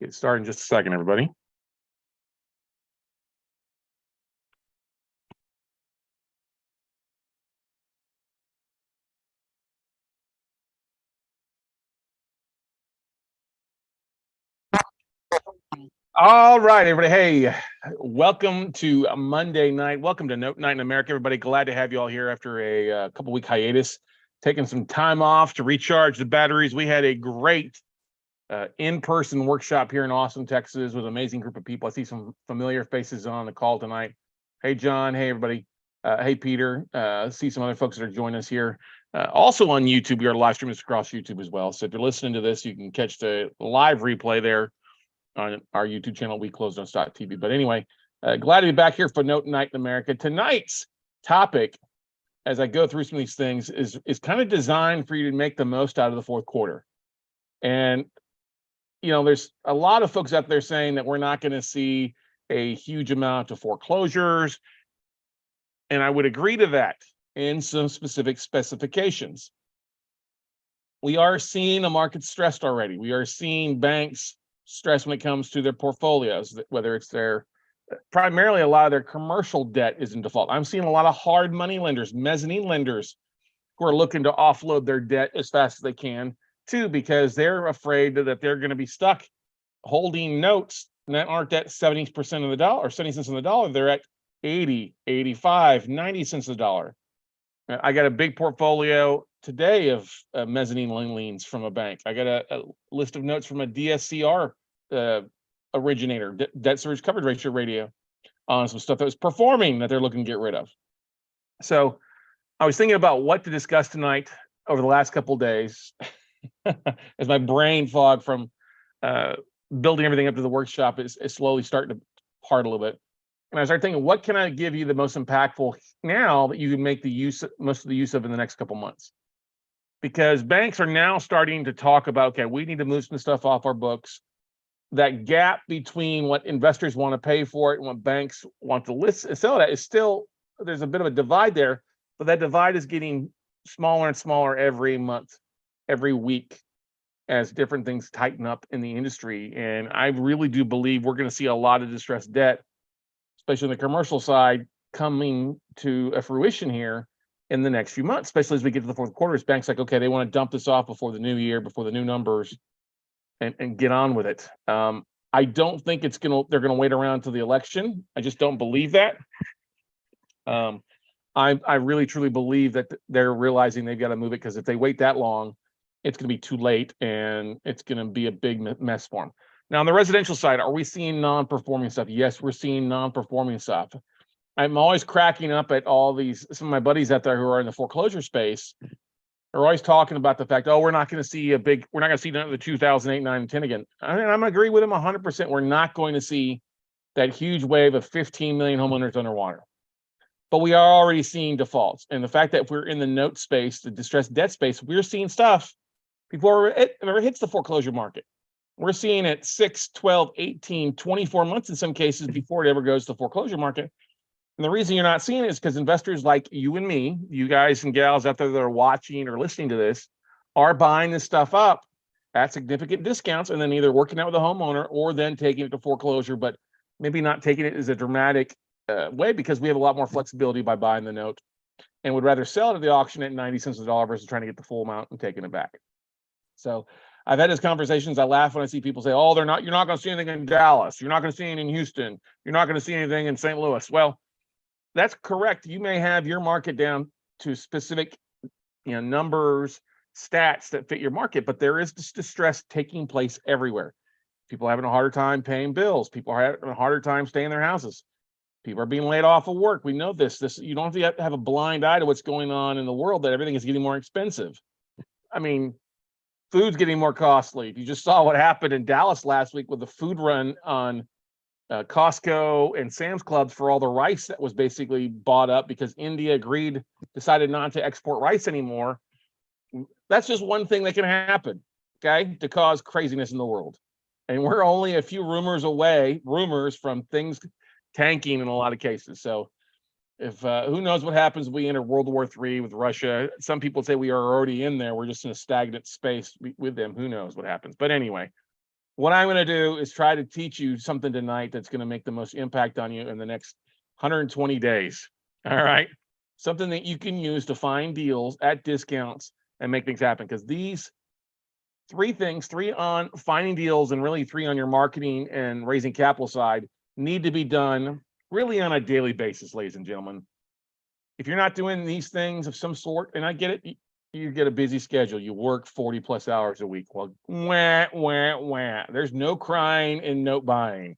Get started in just a second, everybody. All right, everybody. Hey, welcome to Monday night. Welcome to Note Night in America, everybody. Glad to have you all here after a couple-week hiatus, taking some time off to recharge the batteries. We had a great in-person workshop here in Austin, Texas, with an amazing group of people. I see some familiar faces on the call tonight. Hey, John. Hey, everybody. Hey, Peter. See some other folks that are joining us here. Also on YouTube, we are live streaming across YouTube as well. So if you're listening to this, you can catch the live replay there on our YouTube channel, WeClosedOn.TV. But anyway, glad to be back here for Note Night in America. Tonight's topic, as I go through some of these things, is kind of designed for you to make the most out of the fourth quarter. And you know, there's a lot of folks out there saying that we're not going to see a huge amount of foreclosures. And I would agree to that in some specific specifications. We are seeing a market stressed already. We are seeing banks stressed when it comes to their portfolios, whether it's primarily a lot of their commercial debt is in default. I'm seeing a lot of hard money lenders, mezzanine lenders, who are looking to offload their debt as fast as they can, too, because they're afraid that they're going to be stuck holding notes that aren't at 70% of the dollar or 70 cents on the dollar. They're at 80, 85, 90 cents a dollar. I got a big portfolio today of mezzanine liens from a bank. I got a list of notes from a DSCR originator, debt service coverage ratio radio, on some stuff that was performing that they're looking to get rid of. So I was thinking about what to discuss tonight over the last couple of days as my brain fog from building everything up to the workshop is slowly starting to part a little bit. And I started thinking, what can I give you the most impactful now that you can make most of the use of in the next couple months? Because banks are now starting to talk about, okay, we need to move some stuff off our books. That gap between what investors want to pay for it and what banks want to sell that is still, there's a bit of a divide there, but that divide is getting smaller and smaller every month, every week, as different things tighten up in the industry. And I really do believe we're going to see a lot of distressed debt, especially on the commercial side, coming to a fruition here in the next few months, especially as we get to the fourth quarter. As banks like, okay, they want to dump this off before the new year, before the new numbers, and get on with it. I don't think they're gonna wait around until the election. I just don't believe that. I really truly believe that they're realizing they've got to move it, because if they wait that long, it's going to be too late and it's going to be a big mess for them. Now, on the residential side, are we seeing non-performing stuff? Yes, we're seeing non-performing stuff. I'm always cracking up at some of my buddies out there who are in the foreclosure space are always talking about the fact, we're not going to see the 2008, 9, and 10 again. I'm going to agree with them 100%. We're not going to see that huge wave of 15 million homeowners underwater. But we are already seeing defaults. And the fact that if we're in the note space, the distressed debt space, we're seeing stuff before it ever hits the foreclosure market. We're seeing it 6, 12, 18, 24 months in some cases before it ever goes to the foreclosure market. And the reason you're not seeing it is because investors like you and me, you guys and gals out there that are watching or listening to this, are buying this stuff up at significant discounts and then either working out with a homeowner or then taking it to foreclosure, but maybe not taking it as a dramatic way, because we have a lot more flexibility by buying the note and would rather sell it at the auction at 90 cents a dollar versus trying to get the full amount and taking it back. So I've had these conversations. I laugh when I see people say, you're not going to see anything in Dallas. You're not going to see anything in Houston. You're not going to see anything in St. Louis. Well, that's correct. You may have your market down to specific, numbers, stats that fit your market, but there is distress taking place everywhere. People are having a harder time paying bills. People are having a harder time staying in their houses. People are being laid off of work. We know this. You don't have to have a blind eye to what's going on in the world, that everything is getting more expensive. I mean, food's getting more costly. You just saw what happened in Dallas last week with the food run on Costco and Sam's Clubs for all the rice that was basically bought up because India decided not to export rice anymore. That's just one thing that can happen, okay, to cause craziness in the world. And we're only a few rumors from things tanking in a lot of cases. So if who knows what happens if we enter World War III with Russia. Some people say we are already in there. We're just in a stagnant space with them. Who knows what happens? But anyway, what I'm going to do is try to teach you something tonight that's going to make the most impact on you in the next 120 days. All right. Something that you can use to find deals at discounts and make things happen. Because these three things, three on finding deals and really three on your marketing and raising capital side, need to be done really on a daily basis, ladies and gentlemen. If you're not doing these things of some sort, and I get it, you get a busy schedule. You work 40 plus hours a week. Well, there's no crying and note buying.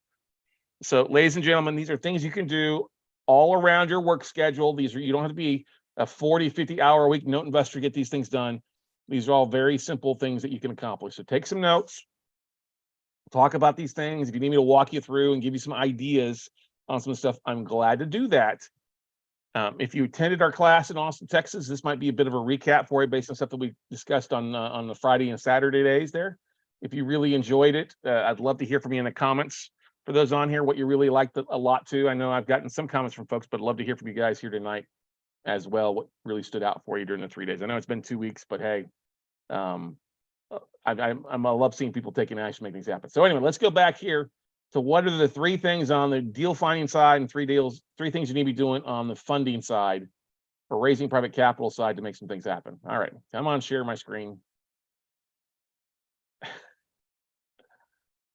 So, ladies and gentlemen, these are things you can do all around your work schedule. These are, you don't have to be a 40, 50 hour a week note investor to get these things done. These are all very simple things that you can accomplish. So take some notes, talk about these things. If you need me to walk you through and give you some ideas on some stuff, I'm glad to do that. If you attended our class in Austin, Texas, this might be a bit of a recap for you based on stuff that we discussed on the Friday and Saturday days there. If you really enjoyed it, I'd love to hear from you in the comments. For those on here, what you really liked a lot too. I know I've gotten some comments from folks, but I'd love to hear from you guys here tonight as well. What really stood out for you during the 3 days? I know it's been 2 weeks, but hey, I love seeing people taking action, make things happen. So anyway, let's go back here to what are the three things on the deal finding side and three things you need to be doing on the funding side for raising private capital side to make some things happen. All right, come on, share my screen.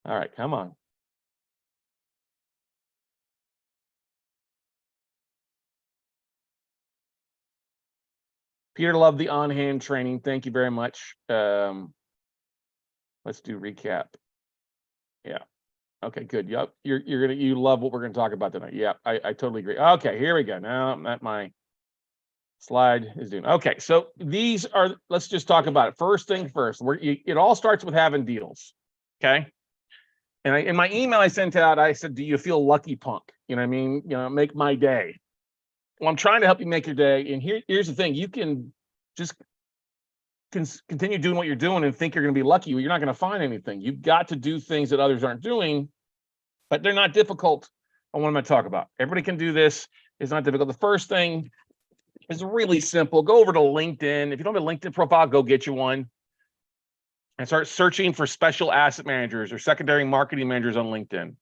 All right, come on. Peter loved the on-hand training. Thank you very much. Let's do recap. Yeah. Okay, good. Yep. You love what we're gonna talk about tonight. Yeah, I totally agree. Okay, here we go. Now that my slide is doing. Okay, so these are, let's just talk about it. First thing first, it all starts with having deals. Okay. And in my email I sent out, I said, do you feel lucky, punk? You know what I mean? You know, make my day. Well, I'm trying to help you make your day. And here's the thing: you can just continue doing what you're doing and think you're going to be lucky. Well, you're not going to find anything. You've got to do things that others aren't doing, but they're not difficult. And what I'm going to talk about, everybody can do this. It's not difficult. The first thing is really simple. Go over to LinkedIn. If you don't have a LinkedIn profile, go get you one and start searching for special asset managers or secondary marketing managers on LinkedIn.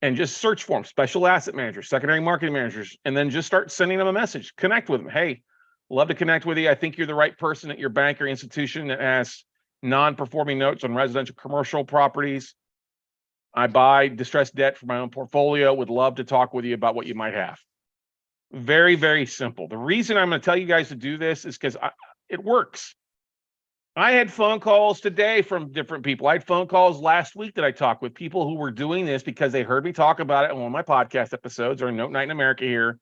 And just search for them, special asset managers, secondary marketing managers, and then just start sending them a message. Connect with them. Hey, love to connect with you. I think you're the right person at your bank or institution that has non-performing notes on residential commercial properties. I buy distressed debt for my own portfolio. Would love to talk with you about what you might have. Very, very simple. The reason I'm going to tell you guys to do this is because it works. I had phone calls today from different people. I had phone calls last week that I talked with people who were doing this because they heard me talk about it on one of my podcast episodes or Note Night in America here,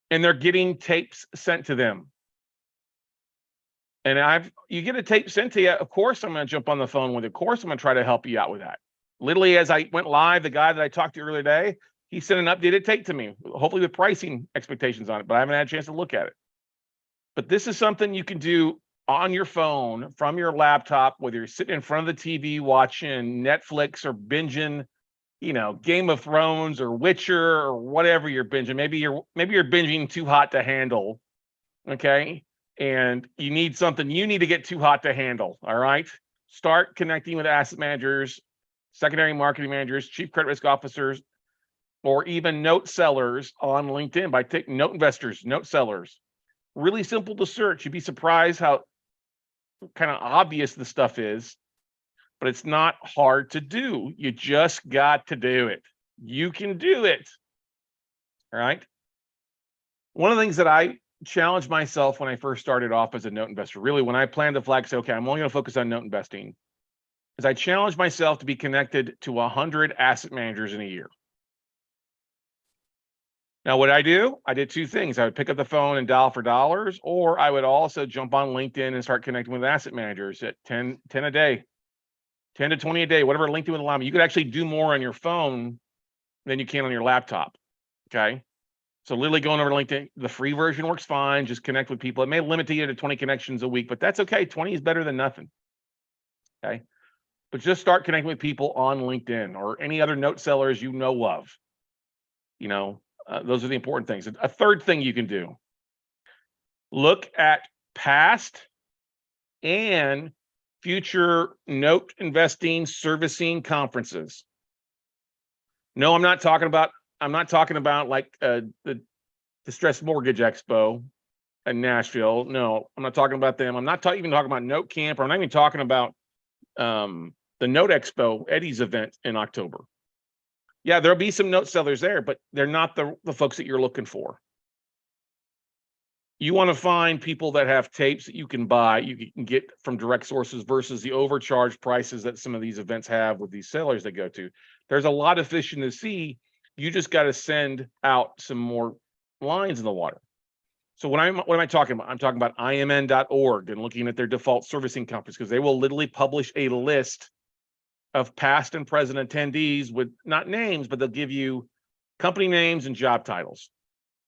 and they're getting tapes sent to them. And you get a tape sent to you, of course I'm going to jump on the phone with you. Of course I'm going to try to help you out with that. Literally, as I went live, the guy that I talked to earlier today, he sent an updated tape to me, hopefully with pricing expectations on it, but I haven't had a chance to look at it. But this is something you can do on your phone from your laptop, whether you're sitting in front of the TV watching Netflix or binging, Game of Thrones or Witcher or whatever you're binging. Maybe you're binging Too Hot to Handle, okay? And you need to get too hot to handle, all right? Start connecting with asset managers, secondary marketing managers, chief credit risk officers, or even note sellers on LinkedIn by taking note investors, note sellers. Really simple to search. You'd be surprised how kind of obvious the stuff is, but it's not hard to do. You just got to do it. You can do it. All right. One of the things that I challenged myself when I first started off as a note investor, really when I planned the flag, say, okay, I'm only going to focus on note investing, is I challenged myself to be connected to 100 asset managers in a year. Now, what I do? I did two things. I would pick up the phone and dial for dollars, or I would also jump on LinkedIn and start connecting with asset managers at 10 a day, 10 to 20 a day, whatever LinkedIn would allow me. You could actually do more on your phone than you can on your laptop, okay? So literally going over to LinkedIn, the free version works fine. Just connect with people. It may limit you to 20 connections a week, but that's okay. 20 is better than nothing, okay? But just start connecting with people on LinkedIn or any other note sellers you know of, those are the important things. A third thing you can do, look at past and future note investing servicing conferences. No, I'm not talking about like the Distressed Mortgage Expo in Nashville. No, I'm not talking about them. I'm not even talking about Note Camp, or I'm not even talking about the Note Expo, Eddie's event in October. Yeah, there'll be some note sellers there, but they're not the folks that you're looking for. You want to find people that have tapes that you can buy, you can get from direct sources versus the overcharged prices that some of these events have with these sellers that go to. There's a lot of fish in the sea. You just got to send out some more lines in the water. So what am I talking about? I'm talking about imn.org and looking at their default servicing companies, because they will literally publish a list of past and present attendees with not names, but they'll give you company names and job titles.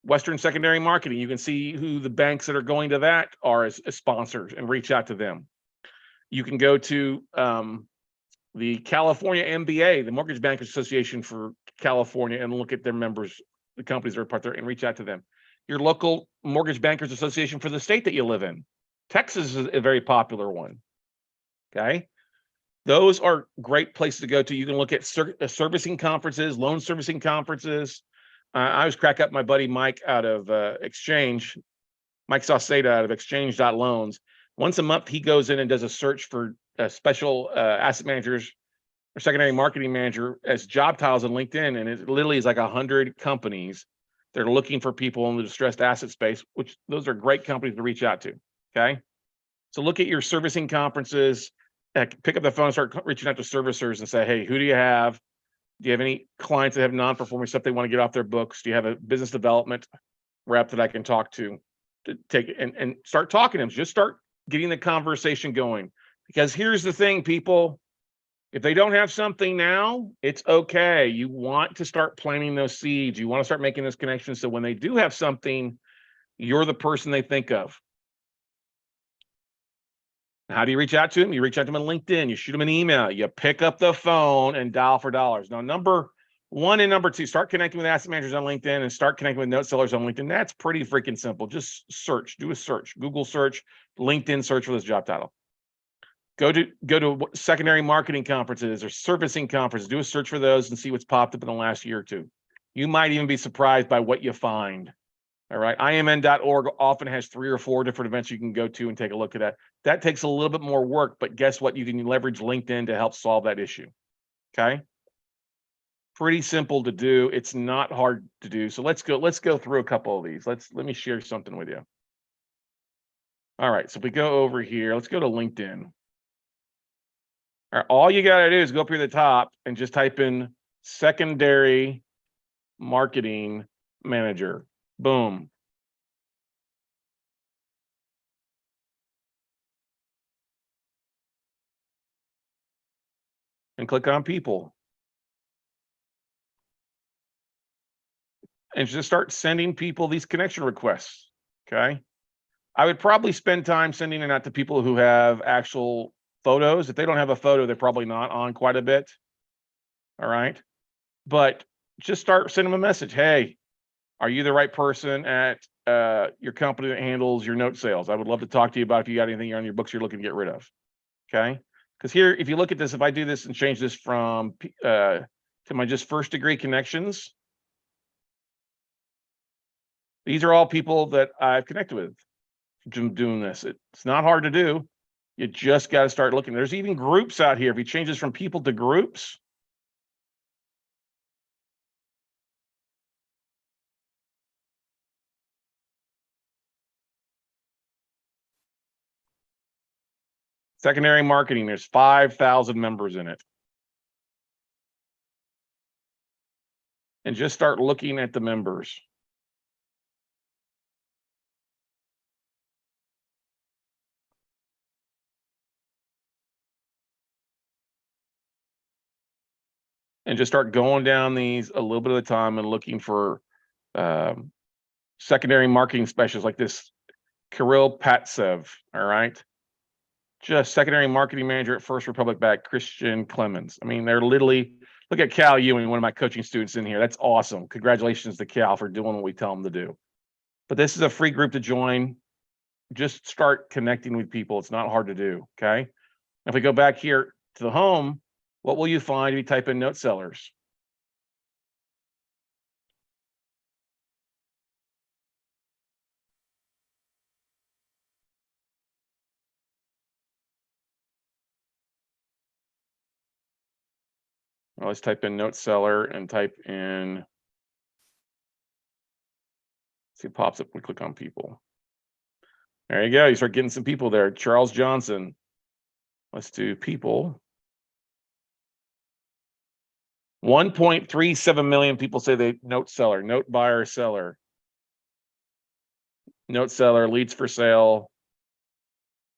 Western Secondary Marketing, you can see who the banks that are going to that are as sponsors and reach out to them. You can go to the California MBA, the Mortgage Bankers Association for California, and look at their members, the companies that are part there, and reach out to them. Your local Mortgage Bankers Association for the state that you live in. Texas is a very popular one. Okay. Those are great places to go to. You can look at servicing conferences, loan servicing conferences. I always crack up my buddy Mike out of Exchange, Mike Sauceda out of Exchange.loans. Once a month, he goes in and does a search for special asset managers or secondary marketing manager as job titles on LinkedIn. And it literally is like 100 companies that are looking for people in the distressed asset space, which those are great companies to reach out to. Okay. So look at your servicing conferences, pick up the phone, start reaching out to servicers and say, hey, who do you have? Do you have any clients that have non-performing stuff they want to get off their books? Do you have a business development rep that I can talk to take and start talking to them? Just start getting the conversation going. Because here's the thing, people, if they don't have something now, it's okay. You want to start planting those seeds. You want to start making those connections. So when they do have something, you're the person they think of. How do you reach out to them? You reach out to them on LinkedIn, you shoot them an email, you pick up the phone and dial for dollars. Now, number one and number two, start connecting with asset managers on LinkedIn and start connecting with note sellers on LinkedIn. That's pretty freaking simple. Just search, do a search, Google search, LinkedIn search for this job title. Go to secondary marketing conferences or servicing conferences, do a search for those and see what's popped up in the last year or two. You might even be surprised by what you find. All right. IMN.org often has 3 or 4 different events you can go to and take a look at that. That takes a little bit more work, but guess what? You can leverage LinkedIn to help solve that issue. Okay. Pretty simple to do. It's not hard to do. So let's go through a couple of these. Let me share something with you. All right. So if we go over here, let's go to LinkedIn. All right, all you got to do is go up here at the top and just type in secondary marketing manager. Boom. And click on people. And just start sending people these connection requests. Okay. I would probably spend time sending it out to people who have actual photos. If they don't have a photo, they're probably not on quite a bit. All right. But just start sending them a message. Hey, are you the right person at your company that handles your note sales? I would love to talk to you about if you got anything on your books you're looking to get rid of. Okay. Because here, if you look at this, if I do this and change this from to my just first degree connections, these are all people that I've connected with doing this. It's not hard to do. You just got to start looking. There's even groups out here. If you change this from people to groups, secondary marketing, there's 5,000 members in it. And just start looking at the members. And just start going down these a little bit at a time and looking for secondary marketing specialists like this Kirill Patsev. All right. Just secondary marketing manager at First Republic Bank, Christian Clemens. I mean, they're literally, look at Cal Ewing, one of my coaching students in here. That's awesome. Congratulations to Cal for doing what we tell them to do. But this is a free group to join. Just start connecting with people. It's not hard to do. Okay. If we go back here to the home, what will you find if you type in note sellers? Well, let's type in note seller and type in, see, it pops up when we click on people. There you go. You start getting some people there. Charles Johnson. Let's do people. 1.37 million people say they note seller, note buyer, seller, note seller, leads for sale,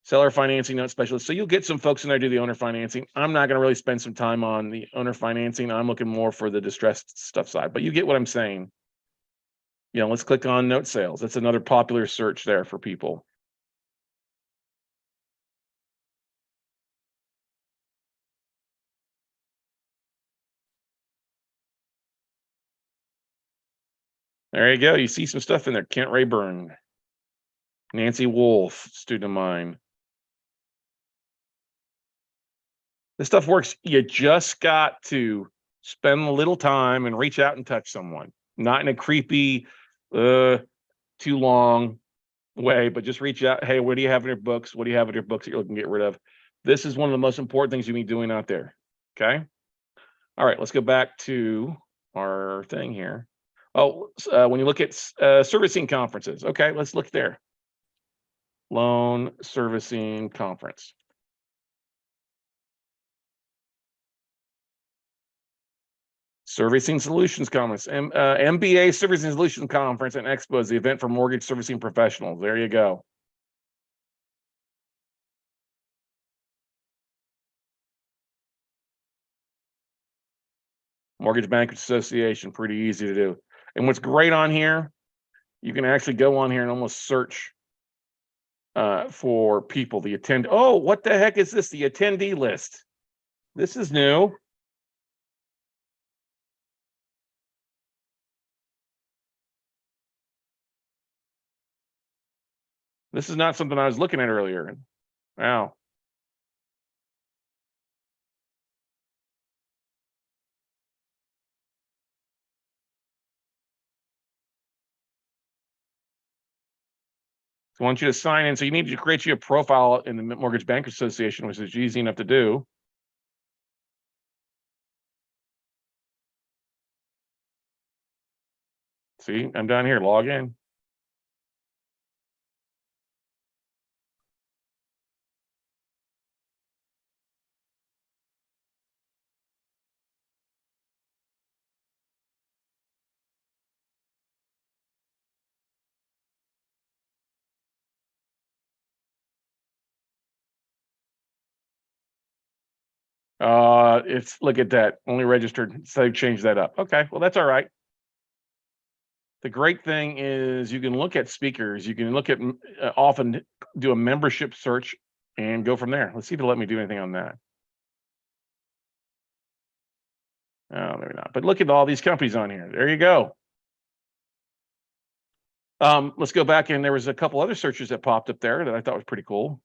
seller financing, note specialist. So you'll get some folks in there do the owner financing. I'm not going to really spend some time on the owner financing. I'm looking more for the distressed stuff side, but you get what I'm saying. You know, let's click on note sales. That's another popular search there for people. There you go. You see some stuff in there. Kent Rayburn, Nancy Wolf, student of mine. This stuff works. You just got to spend a little time and reach out and touch someone, not in a creepy, too long way, but just reach out. Hey, what do you have in your books? What do you have in your books that you're looking to get rid of? This is one of the most important things you be doing out there. Okay. All right, let's go back to our thing here. Oh, when you look at servicing conferences, okay, let's look there. Loan servicing conference. Servicing Solutions Conference, MBA Servicing Solutions Conference and Expo is the event for mortgage servicing professionals. There you go. Mortgage Bankers Association, pretty easy to do. And what's great on here, you can actually go on here and almost search for people. The attend. Oh, what the heck is this? The attendee list. This is new. This is not something I was looking at earlier. Wow. So I want you to sign in. So you need to create you a profile in the Mortgage Bankers Association, which is easy enough to do. See, I'm down here, log in. It's, look at that, only registered. So change that up. Okay, well, that's all right. The great thing is you can look at speakers. You can look at often do a membership search and go from there. Let's see if it'll let me do anything on that. Oh, maybe not. But look at all these companies on here. There you go. Let's go back, and there was a couple other searches that popped up there that I thought was pretty cool.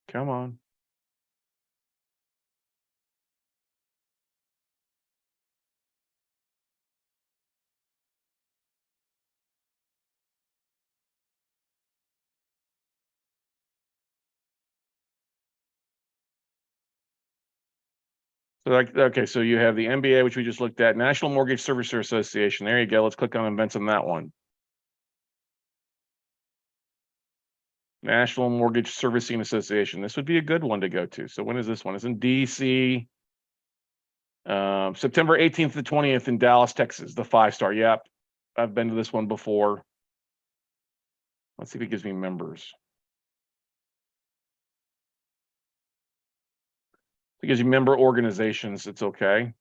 Come on. So like, okay, so you have the MBA, which we just looked at, National Mortgage Servicer Association. There you go. Let's click on events on that one. National Mortgage Servicing Association. This would be a good one to go to. So when is this one? It's in DC. September 18th to 20th in Dallas, Texas, the 5-star. Yep. I've been to this one before. Let's see if it gives me members. It gives you member organizations. It's okay.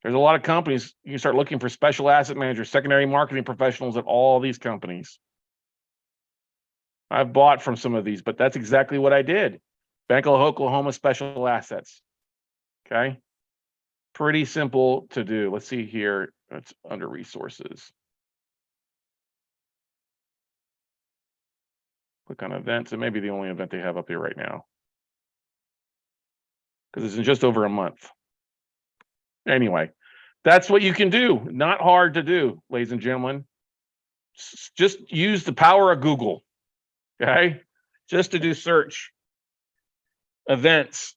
There's a lot of companies. You can start looking for special asset managers, secondary marketing professionals at all these companies. I've bought from some of these, but that's exactly what I did. Bank of Oklahoma Special Assets. Okay. Pretty simple to do. Let's see here. It's under resources. Click on events. It may be the only event they have up here right now, because it's in just over a month. Anyway, that's what you can do. Not hard to do, ladies and gentlemen. Just use the power of Google, okay? Just to do search events.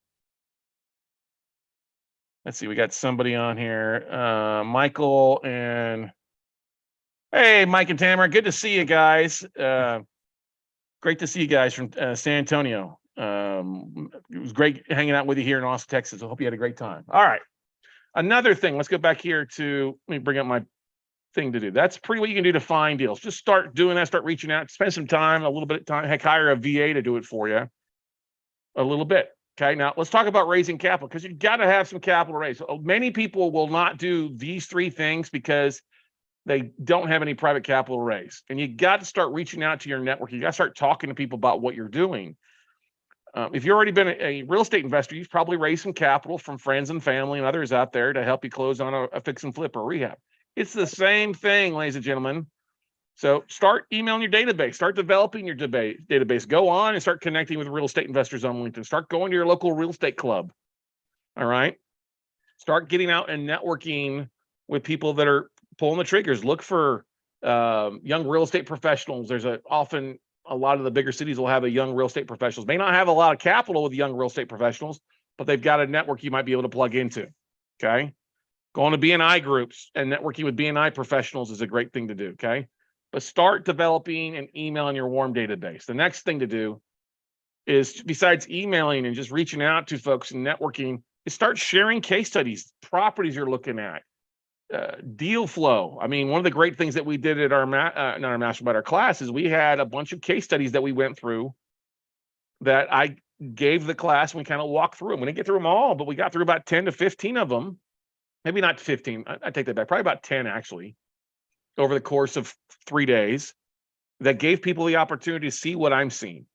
Let's see, we got somebody on here, Michael and hey, Mike and Tamara, good to see you guys. Great to see you guys from San Antonio. It was great hanging out with you here in Austin, Texas. I hope you had a great time. All right. Another thing, let's go back here to, let me bring up my thing to do. That's pretty what you can do to find deals. Just start doing that, start reaching out, spend some time, a little bit of time, heck, hire a VA to do it for you a little bit. Okay, now let's talk about raising capital, because you've got to have some capital raised. Many people will not do these three things because they don't have any private capital raised. And you got to start reaching out to your network. You got to start talking to people about what you're doing. If you've already been a real estate investor, you've probably raised some capital from friends and family and others out there to help you close on a fix and flip or rehab. It's the same thing, ladies and gentlemen. So start emailing your database, start developing your database, go on and start connecting with real estate investors on LinkedIn, start going to your local real estate club. All right. Start getting out and networking with people that are pulling the triggers. Look for young real estate professionals. There's often a lot of the bigger cities will have a young real estate professionals. May not have a lot of capital with young real estate professionals, but they've got a network you might be able to plug into. Okay. Going to BNI groups and networking with BNI professionals is a great thing to do. Okay. But start developing and emailing your warm database. The next thing to do is, besides emailing and just reaching out to folks and networking, is start sharing case studies, properties you're looking at, deal flow. I mean, one of the great things that we did at our not our mastermind, our class, is we had a bunch of case studies that we went through that I gave the class. And we kind of walked through them. We didn't get through them all, but we got through about 10 to 15 of them. Maybe not 15. I take that back. Probably about 10 actually, over the course of 3 days, that gave people the opportunity to see what I'm seeing.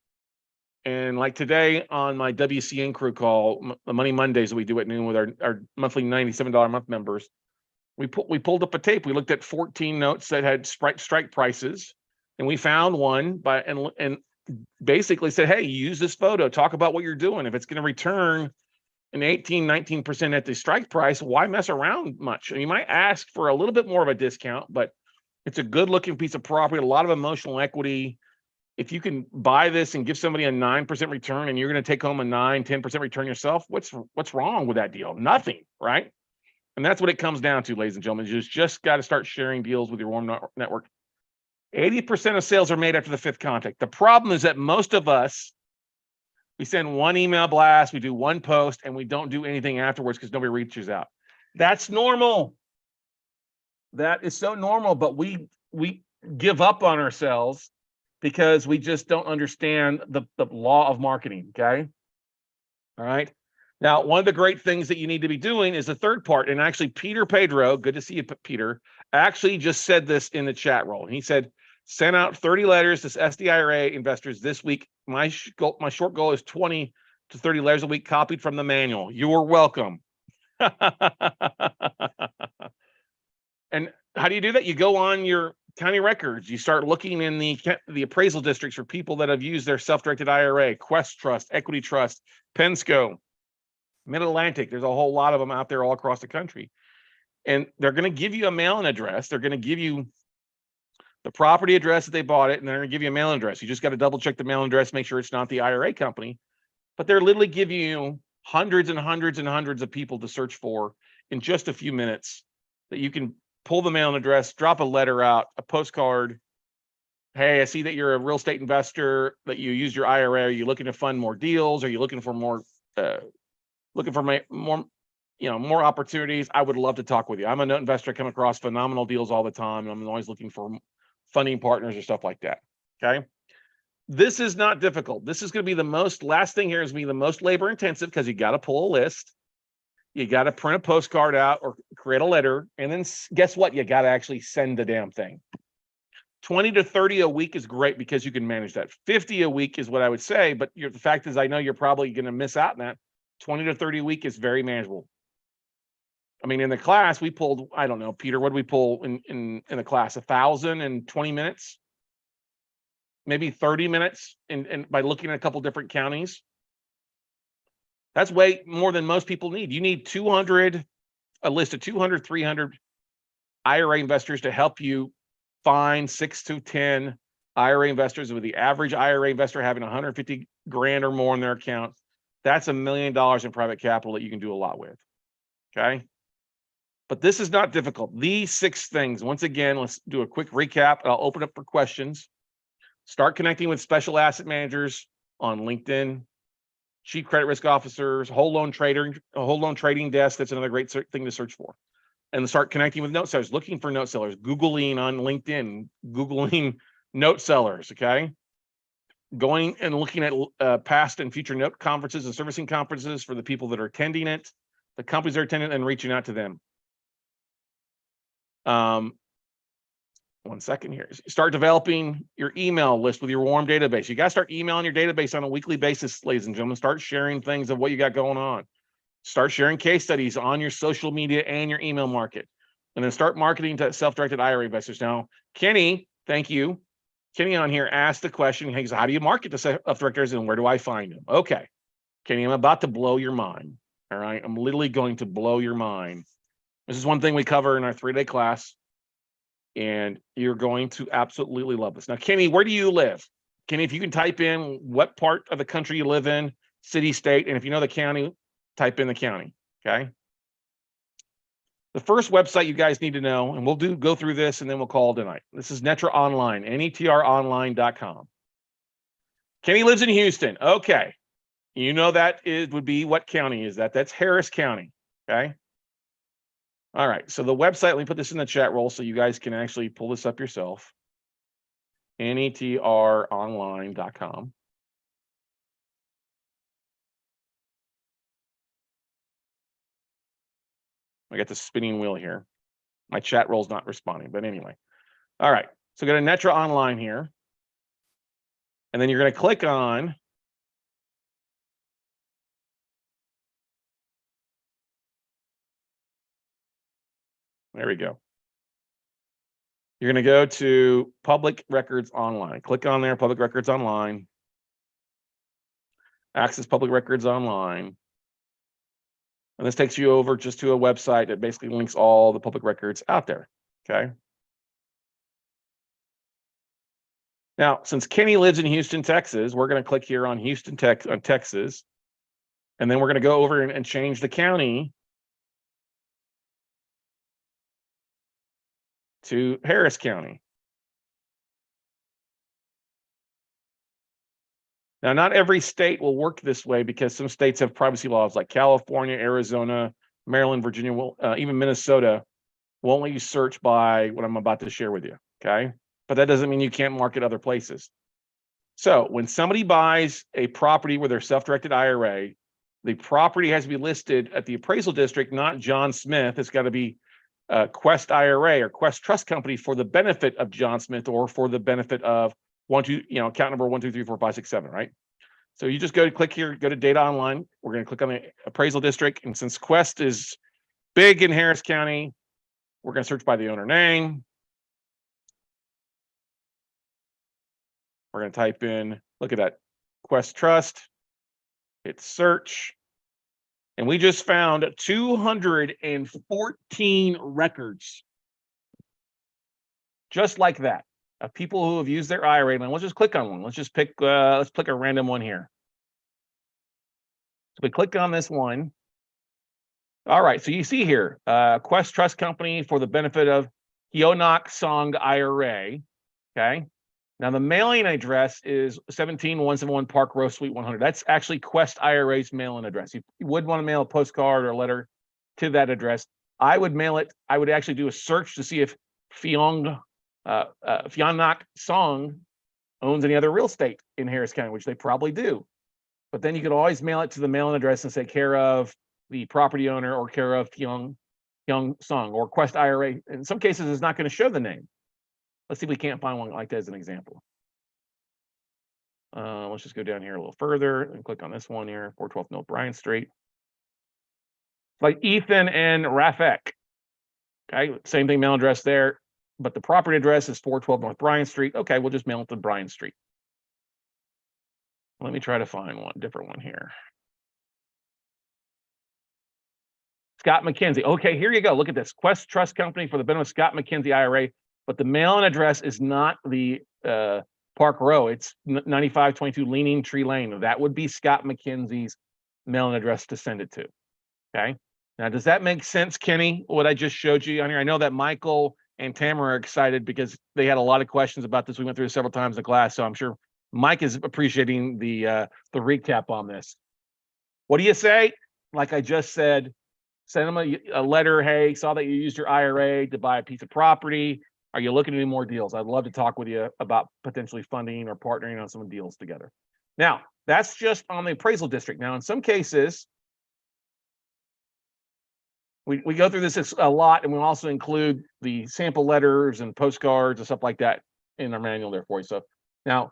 And like today on my WCN crew call, the Money Mondays that we do at noon with our monthly $97 a month members, we pulled up a tape. We looked at 14 notes that had strike prices, and we found one and basically said, hey, use this photo, talk about what you're doing. If it's going to return an 18-19% at the strike price, why mess around much? And you might ask for a little bit more of a discount, but it's a good looking piece of property, a lot of emotional equity. If you can buy this and give somebody a 9% return and you're going to take home a 9-10% return yourself, what's wrong with that deal? Nothing, right? And that's what it comes down to, ladies and gentlemen. You just got to start sharing deals with your warm network. 80% of sales are made after the 5th contact. The problem is that most of us, we send one email blast, we do one post, and we don't do anything afterwards because nobody reaches out. That's normal. That is so normal, but we give up on ourselves because we just don't understand the law of marketing, okay? All right. Now, one of the great things that you need to be doing is the third part. And actually, Peter Pedro, good to see you, Peter, actually just said this in the chat roll. He said, send out 30 letters to SDIRA investors this week. My short goal is 20 to 30 letters a week copied from the manual. You're welcome. And how do you do that? You go on your county records. You start looking in the appraisal districts for people that have used their self-directed IRA, Quest Trust, Equity Trust, Pensco, Mid-Atlantic. There's a whole lot of them out there all across the country. And they're going to give you a mailing address. They're going to give you the property address that they bought it, and they're going to give you a mailing address. You just got to double check the mailing address, make sure it's not the IRA company. But they're literally giving you hundreds and hundreds and hundreds of people to search for in just a few minutes, that you can pull the mailing address, drop a letter out, a postcard. Hey, I see that you're a real estate investor, that you use your IRA. Are you looking to fund more deals? Are you looking for more more opportunities? I would love to talk with you. I'm a note investor. I come across phenomenal deals all the time, and I'm always looking for funding partners or stuff like that. Okay. This is not difficult. This is going to be last thing here is going to be the most labor intensive, because you got to pull a list. You got to print a postcard out or create a letter. And then guess what? You got to actually send the damn thing. 20 to 30 a week is great because you can manage that. 50 a week is what I would say. But the fact is, I know you're probably going to miss out on that. 20 to 30 a week is very manageable. I mean, in the class, we pulled, I don't know, Peter, what did we pull in the class? 1,000 in 20 minutes? maybe 30 minutes and by looking at a couple different counties. That's way more than most people need. You need a list of 200, 300 IRA investors to help you find 6 to 10 IRA investors, with the average IRA investor having 150 grand or more in their account. That's $1 million in private capital that you can do a lot with. Okay. But this is not difficult. These 6 things, once again, let's do a quick recap. I'll open up for questions. Start connecting with special asset managers on LinkedIn, chief credit risk officers, whole loan trading desk. That's another great thing to search for. And start connecting with note sellers, looking for note sellers, Googling on LinkedIn, Googling note sellers, okay? Going and looking at past and future note conferences and servicing conferences for the people that are attending it, the companies that are attending it, and reaching out to them. One second here. Start developing your email list with your warm database. You got to start emailing your database on a weekly basis, ladies and gentlemen. Start sharing things of what you got going on. Start sharing case studies on your social media and your email market. And then start marketing to self-directed IRA investors. Now, Kenny, thank you. Kenny on here asked the question, hey, how do you market to self-directors and where do I find them? Okay, Kenny, I'm about to blow your mind. All right, I'm literally going to blow your mind. This is one thing we cover in our 3-day class, and you're going to absolutely love this. Now, Kenny, where do you live? Kenny, if you can type in what part of the country you live in, city, state, and if you know the county, type in the county, okay? The first website you guys need to know, and we'll go through this and then we'll call it tonight. This is Netra Online, netronline.com. Kenny lives in Houston. Okay. You know that would be, what county is that? That's Harris County, okay? All right, so the website, let me put this in the chat roll so you guys can actually pull this up yourself. netronline.com. I got the spinning wheel here. My chat roll's not responding, but anyway. All right, so go to Netra Online here. And then you're going to click on there we go. You're going to go to Public Records Online. Click on there, Public Records Online. Access Public Records Online. And this takes you over just to a website that basically links all the public records out there, okay? Now, since Kenny lives in Houston, Texas, we're going to click here on Houston, Texas. And then we're going to go over and change the county to Harris County. Now, not every state will work this way because some states have privacy laws like California, Arizona, Maryland, Virginia, even Minnesota won't let you search by what I'm about to share with you, okay? But that doesn't mean you can't market other places. So when somebody buys a property with their self-directed IRA, the property has to be listed at the appraisal district, not John Smith. It's got to be Quest IRA or Quest Trust Company for the benefit of John Smith or for the benefit of account number 1, 2, 3, 4, 5, 6, 7, right? So you just click here, go to Data Online. We're going to click on the appraisal district. And since Quest is big in Harris County, we're going to search by the owner name. We're going to type in, look at that, Quest Trust, hit search. And we just found 214 records. Just like that. Of people who have used their IRA. And let's just click on one. Let's just pick, let's pick a random one here. So we click on this one. All right, so you see here, Quest Trust Company for the benefit of Hyonak Song IRA, okay? Now the mailing address is 17171 Park Row, Suite 100. That's actually Quest IRA's mailing address. You would want to mail a postcard or a letter to that address. I would mail it, I would actually do a search to see if Hyonak Song owns any other real estate in Harris County, which they probably do. But then you could always mail it to the mailing address and say care of the property owner or care of Hyung Song or Quest IRA. In some cases, it's not going to show the name. Let's see if we can't find one like that as an example. Let's just go down here a little further and click on this one here, 412 North Bryant Street. Like Ethan and Rafek. Okay, same thing, mail address there, but the property address is 412 North Bryant Street. Okay, we'll just mail it to Bryant Street. Let me try to find one, different one here. Scott McKenzie. Okay, here you go. Look at this. Quest Trust Company for the benefit of Scott McKenzie IRA, but the mail-in address is not the Park Row. It's 9522 Leaning Tree Lane. That would be Scott McKenzie's mail-in address to send it to. Okay. Now, does that make sense, Kenny? What I just showed you on here? I know that Michael and Tamara are excited because they had a lot of questions about this. We went through it several times in class, so I'm sure Mike is appreciating the recap on this. What do you say? Like I just said, send them a letter. Hey, saw that you used your IRA to buy a piece of property. Are you looking at any more deals? I'd love to talk with you about potentially funding or partnering on some deals together. Now, that's just on the appraisal district. Now, in some cases, we go through this a lot, and we'll also include the sample letters and postcards and stuff like that in our manual there for you. So now,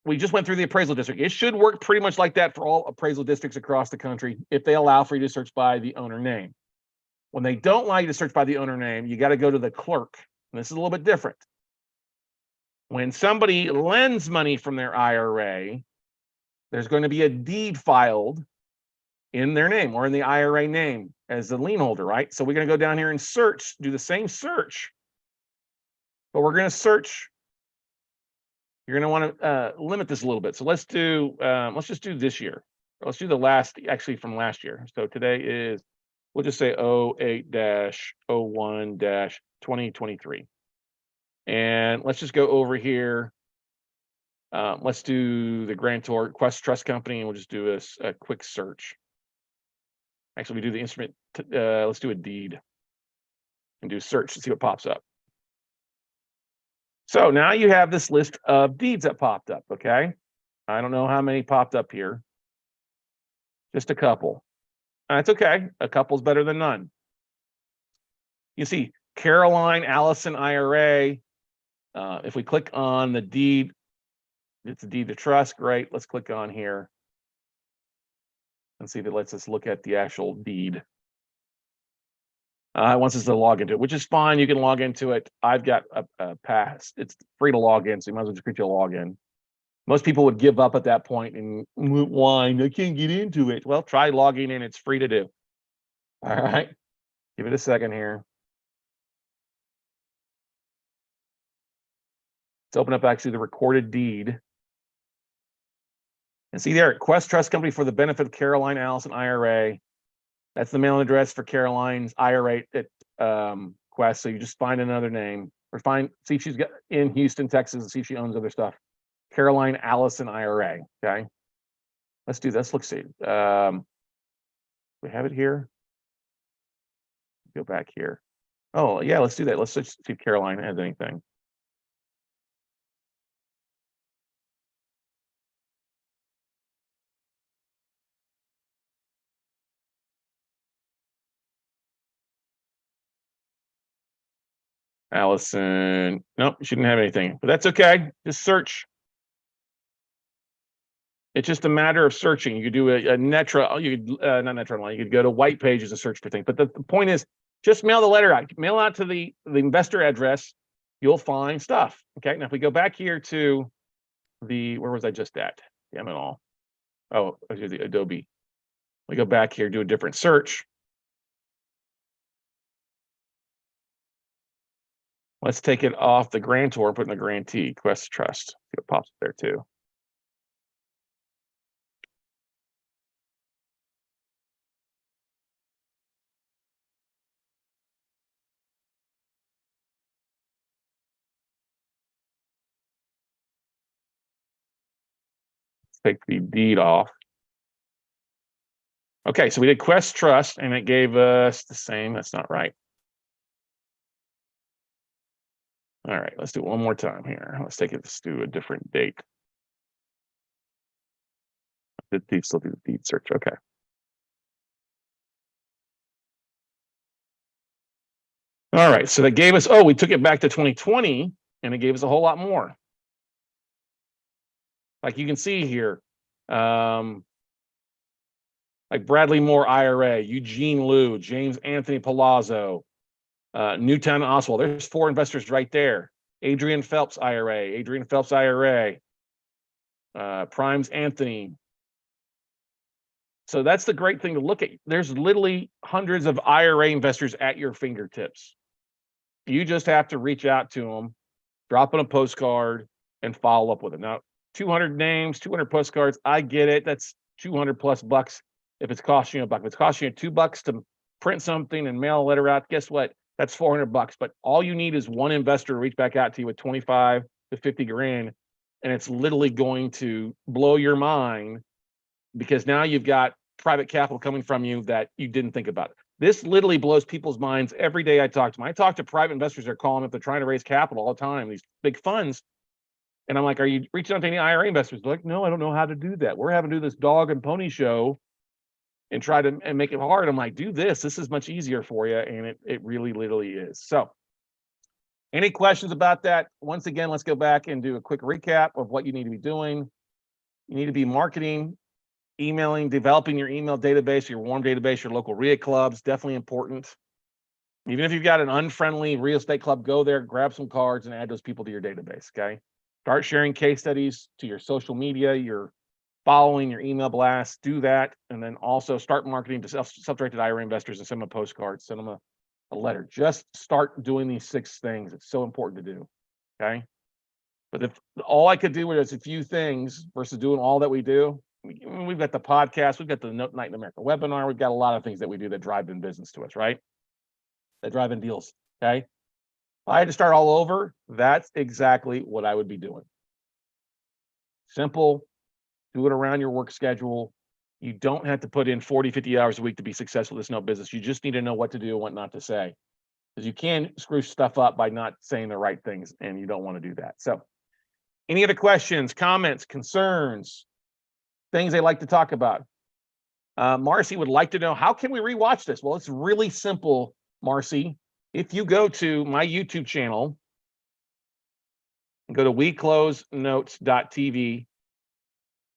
we just went through the appraisal district. It should work pretty much like that for all appraisal districts across the country if they allow for you to search by the owner name. When they don't allow you to search by the owner name, you got to go to the clerk. And this is a little bit different. When somebody lends money from their IRA, there's going to be a deed filed in their name or in the IRA name as the lien holder, right? So we're going to go down here and search, do the same search, but we're going to search. You're going to want to limit this a little bit. So let's just do this year. Let's do the last, actually from last year. So today is, we'll just say 08-01-2023. And let's just go over here. Let's do the grantor Quest Trust Company, and we'll just do a quick search. Actually, we do the instrument. Let's do a deed and do search to see what pops up. So now you have this list of deeds that popped up, okay? I don't know how many popped up here. Just a couple. That's okay. A couple's better than none. You see Caroline Allison IRA. If we click on the deed, it's a deed to trust. Great. Let's click on here and see if it lets us look at the actual deed. It wants us to log into it, which is fine. You can log into it. I've got a pass. It's free to log in, so you might as well just create your login. Most people would give up at that point and whine, I can't get into it. Well, try logging in. It's free to do. All right. Give it a second here. Let's open up actually the recorded deed. And see there, Quest Trust Company for the benefit of Caroline Allison IRA. That's the mailing address for Caroline's IRA at Quest. So you just find another name or see if she's got in Houston, Texas, and see if she owns other stuff. Caroline Allison IRA. Okay. Let's do this. Let's see. We have it here. Go back here. Oh, yeah, let's do that. Let's just see if Caroline has anything. Allison, nope, she didn't have anything, but that's okay. Just search. It's just a matter of searching. You could do a Netra, you could not Netra online, you could go to White Pages and search for things. But the point is, just mail the letter out. Mail out to the investor address. You'll find stuff. Okay. Now, if we go back here to where was I just at? Damn it all. Oh, the Adobe. We go back here, do a different search. Let's take it off the grantor and put in the grantee, Quest Trust. It pops up there too. Let's take the deed off. Okay, so we did Quest Trust and it gave us the same. That's not right. All right, let's do it one more time here. Let's do a different date. Still do the deed search. Okay. All right, so that gave us, we took it back to 2020 and it gave us a whole lot more. Like you can see here, like Bradley Moore IRA, Eugene Liu, James Anthony Palazzo, Newtown Oswald. There's 4 investors right there. Adrian Phelps IRA, Prime's Anthony. So that's the great thing to look at. There's literally hundreds of IRA investors at your fingertips. You just have to reach out to them, drop them a postcard, and follow up with them. Now, 200 names, 200 postcards, I get it. That's 200 plus bucks if it's costing you a buck. If it's costing you $2 to print something and mail a letter out, guess what? That's 400 bucks. But all you need is one investor to reach back out to you with 25 to 50 grand, and it's literally going to blow your mind, because now you've got private capital coming from you that you didn't think about. This literally blows people's minds every day I talk to them. I talk to private investors that are calling if they're trying to raise capital all the time, these big funds. And I'm like, are you reaching out to any IRA investors? They're like, no, I don't know how to do that. We're having to do this dog and pony show and try to make it hard. I'm like, do this. This is much easier for you. And it really literally is. So any questions about that? Once again, let's go back and do a quick recap of what you need to be doing. You need to be marketing, emailing, developing your email database, your warm database, your local REIA clubs, definitely important. Even if you've got an unfriendly real estate club, go there, grab some cards and add those people to your database, okay? Start sharing case studies to your social media, your following, your email blasts, do that. And then also start marketing to self-directed IRA investors and send them a postcard, send them a letter. Just start doing these 6 things. It's so important to do, okay? But if all I could do was a few things versus doing all that we do, we've got the podcast, we've got the Night in America webinar, we've got a lot of things that we do that drive in business to us, right? That drive in deals, okay? If I had to start all over, that's exactly what I would be doing. Simple, do it around your work schedule. You don't have to put in 40, 50 hours a week to be successful in this business. You just need to know what to do and what not to say. Because you can screw stuff up by not saying the right things, and you don't want to do that. So any other questions, comments, concerns, things they like to talk about? Marcy would like to know, how can we rewatch this? Well, it's really simple, Marcy. If you go to my YouTube channel and go to weclosenotes.tv,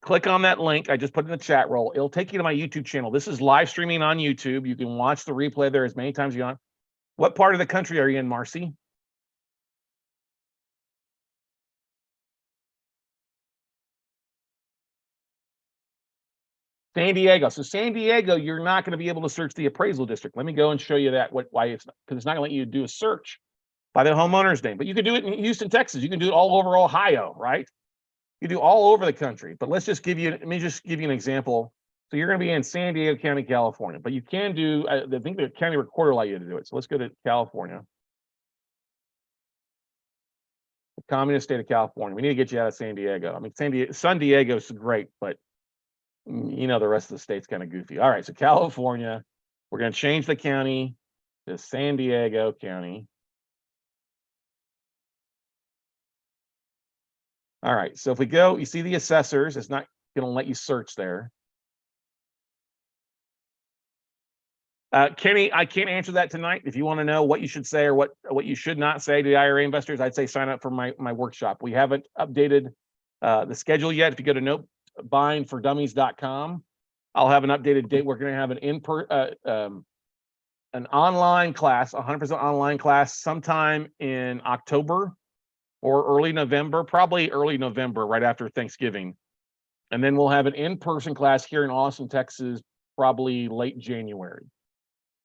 click on that link I just put in the chat roll. It'll take you to my YouTube channel. This is live streaming on YouTube. You can watch the replay there as many times as you want. What part of the country are you in, Marcy? San Diego. So San Diego, you're not going to be able to search the appraisal district. Let me go and show you that, why it's not, because it's not going to let you do a search by the homeowner's name. But you can do it in Houston, Texas. You can do it all over Ohio, right? You do all over the country. But let me just give you an example. So you're going to be in San Diego County, California, but you can do, I think the county recorder allow you to do it. So let's go to California. The communist state of California. We need to get you out of San Diego. I mean, San Diego is great, but you know, the rest of the state's kind of goofy. All right, so California, we're going to change the county to San Diego County. All right, so if we go, you see the assessors, it's not going to let you search there. Kenny, I can't answer that tonight. If you want to know what you should say or what you should not say to the IRA investors, I'd say sign up for my workshop. We haven't updated the schedule yet. If you go to notebuyingfordummies.com, I'll have an updated date. We're going to have an online class, 100% online class, sometime in October or early November, probably early November, right after Thanksgiving. And then we'll have an in-person class here in Austin, Texas, probably late January.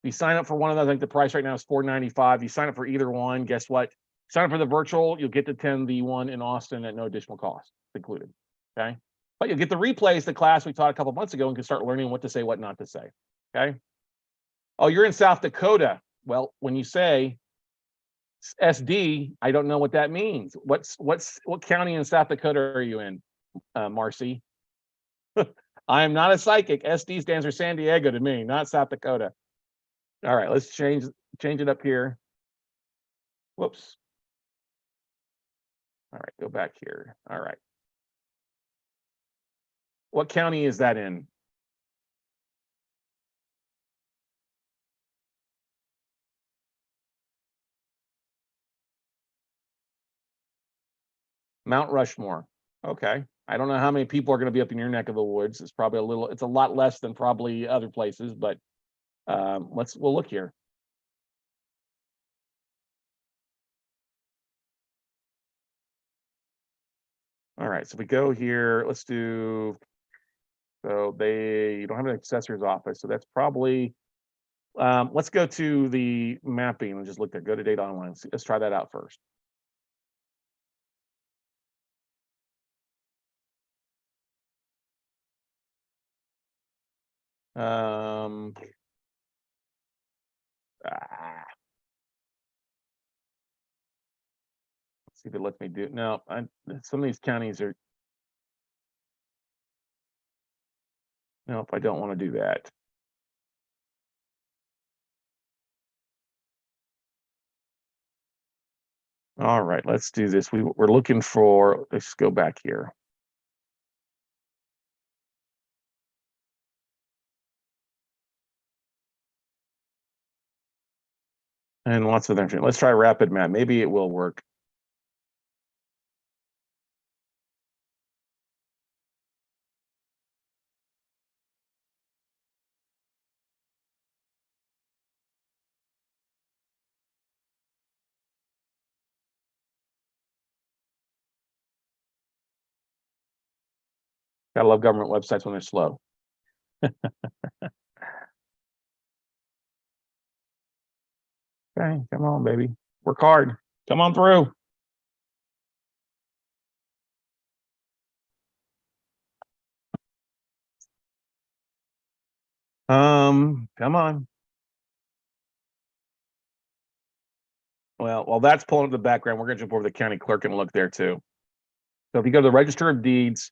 If you sign up for one of those, I think the price right now is $495. You sign up for either one, guess what? Sign up for the virtual, you'll get to attend the one in Austin at no additional cost included, okay? But you'll get the replays, the class we taught a couple months ago, and can start learning what to say, what not to say, okay? Oh, you're in South Dakota. Well, when you say SD, I don't know what that means. What county in South Dakota are you in, Marcy? I am not a psychic. SD stands for San Diego to me, not South Dakota. All right, let's change it up here. Whoops. All right, go back here. All right. What county is that in? Mount Rushmore. Okay. I don't know how many people are going to be up in your neck of the woods. It's probably it's a lot less than probably other places, but we'll look here. All right, so we go here. Let's do. So you don't have an accessories office, so that's probably. Let's go to the mapping and just look there. Go to data online. Let's try that out first. Um, let's see if it lets me do it. No, some of these counties are. Nope, I don't want to do that. All right, let's do this. We're looking for. Let's go back here. And lots of other. Let's try rapid map. Maybe it will work. Gotta love government websites when they're slow. Okay, come on, baby. Work hard. Come on through. Come on. Well, while that's pulling up the background, we're gonna jump over to the county clerk and look there too. So if you go to the Register of Deeds,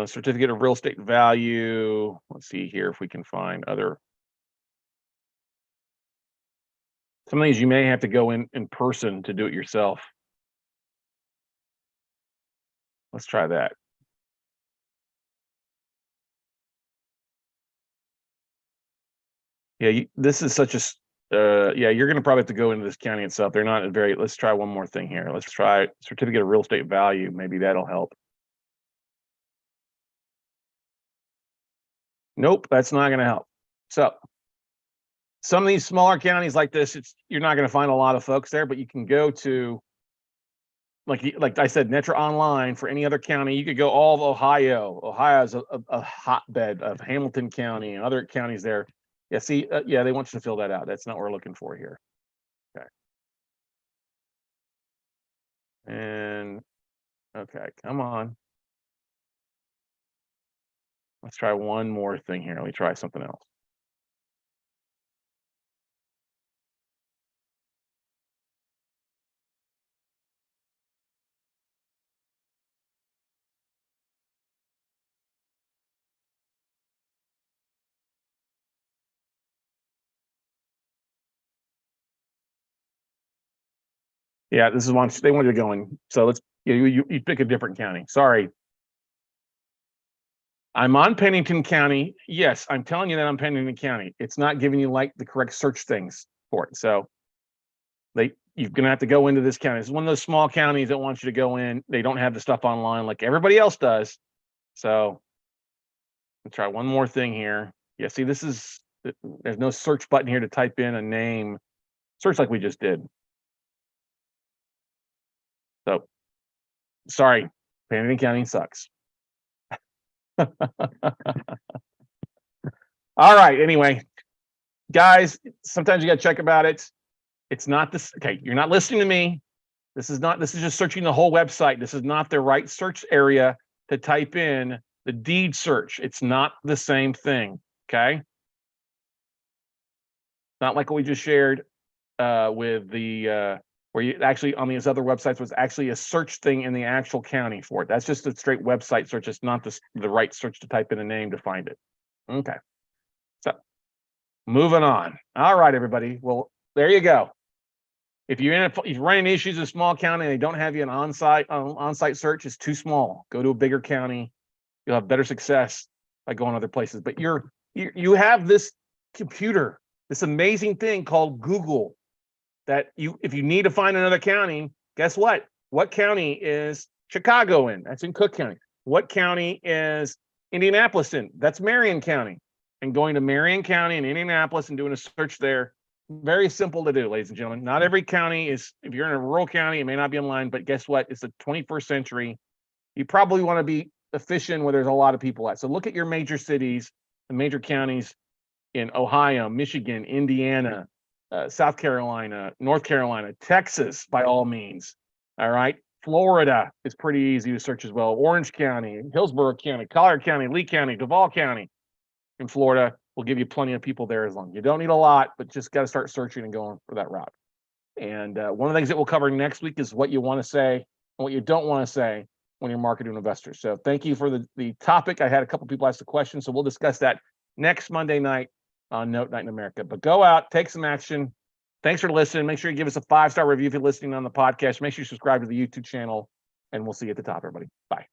certificate of real estate value. Let's see here if we can find other. Some of these you may have to go in person to do it yourself. Let's try that. Yeah, this is such a. Yeah, you're gonna probably have to go into this county itself. They're not very. Let's try one more thing here. Let's try certificate of real estate value. Maybe that'll help. Nope, that's not gonna help. So some of these smaller counties like this, you're not going to find a lot of folks there, but you can go to like I said, Netra Online for any other county. You could go all of Ohio. Ohio is a hotbed of Hamilton County and other counties there. Yeah, see, yeah, they want you to fill that out. That's not what we're looking for here. Okay. And okay, come on. Let's try one more thing here. Let me try something else. Yeah, this is one they wanted to go in. So let's you pick a different county. Sorry. I'm on Pennington County. Yes, I'm telling you that I'm Pennington County. It's not giving you like the correct search things for it. So you're gonna have to go into this county. It's one of those small counties that wants you to go in. They don't have the stuff online like everybody else does. So let's try one more thing here. Yeah, see, there's no search button here to type in a name. Search like we just did. So sorry, Pennington County sucks. All right. Anyway, guys, sometimes you got to check about it. It's not this. Okay, you're not listening to me. This is just searching the whole website. This is not the right search area to type in the deed search. It's not the same thing. Okay. Not like what we just shared with the where you actually on these other websites was actually a search thing in the actual county for it. That's just a straight website search. It's not the right search to type in a name to find it. Okay. So moving on. All right, everybody. Well, there you go. If you're running issues in a small county and they don't have you an on-site search, it's too small. Go to a bigger county. You'll have better success by going other places. But you have this computer, this amazing thing called Google, that if you need to find another county, guess what? What county is Chicago in? That's in Cook County. What county is Indianapolis in? That's Marion County. and going to Marion County in Indianapolis and doing a search there. Very simple to do, ladies and gentlemen. Not every county is, if you're in a rural county, it may not be online, but guess what? It's the 21st century. You probably want to be efficient where there's a lot of people at. So look at your major cities, the major counties in Ohio, Michigan, Indiana, South Carolina, North Carolina, Texas, by all means. All right. Florida is pretty easy to search as well. Orange County, Hillsborough County, Collier County, Lee County, Duval County in Florida will give you plenty of people there as long. You don't need a lot, but just got to start searching and going for that route. And one of the things that we'll cover next week is what you want to say and what you don't want to say when you're marketing to investors. So thank you for the topic. I had a couple people ask the question, so we'll discuss that next Monday night on Note Night in America. But go out, take some action. Thanks for listening. Make sure you give us a 5-star review if you're listening on the podcast. Make sure you subscribe to the YouTube channel, and we'll see you at the top, everybody. Bye.